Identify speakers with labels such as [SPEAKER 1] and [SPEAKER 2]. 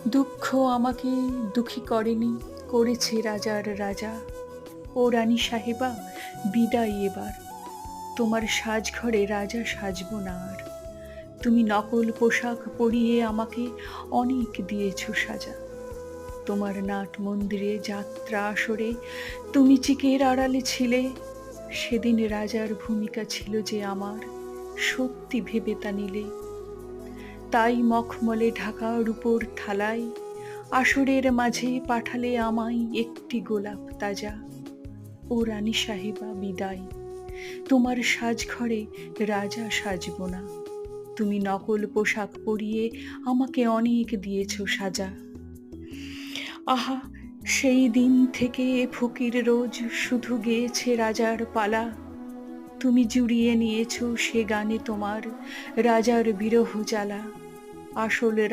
[SPEAKER 1] দুঃখ আমাকে দুঃখী করেনি, করেছে রাজার রাজা। ও রানী সাহেবা, বিদায় এবার। তোমার সাজঘরে রাজা সাজব না আর। তুমি নকল পোশাক পরিয়ে আমাকে অনেক দিয়েছ সাজা। তোমার নাট মন্দিরে যাত্রা আসরে তুমি চিকের আড়ালে ছিলে। সেদিন রাজার ভূমিকা ছিল যে আমার, সত্যি ভেবে তা নিলে। তাই মখমলে ঢাকা রূপোর থালায় আসরের মাঝে পাঠালে আমায় একটি গোলাপ তাজা। ও রানী সাহেবা, বিদায়। তোমার সাজঘরে রাজা সাজব না। তুমি নকল পোশাক পরিয়ে আমাকে অনেক দিয়েছ সাজা। আহা, সেই দিন থেকে ফকির রোজ শুধু গেয়েছে রাজার পালা। তুমি জুড়িয়ে নিয়েছ সে গানে তোমার রাজার বিরহ জ্বালা। আসল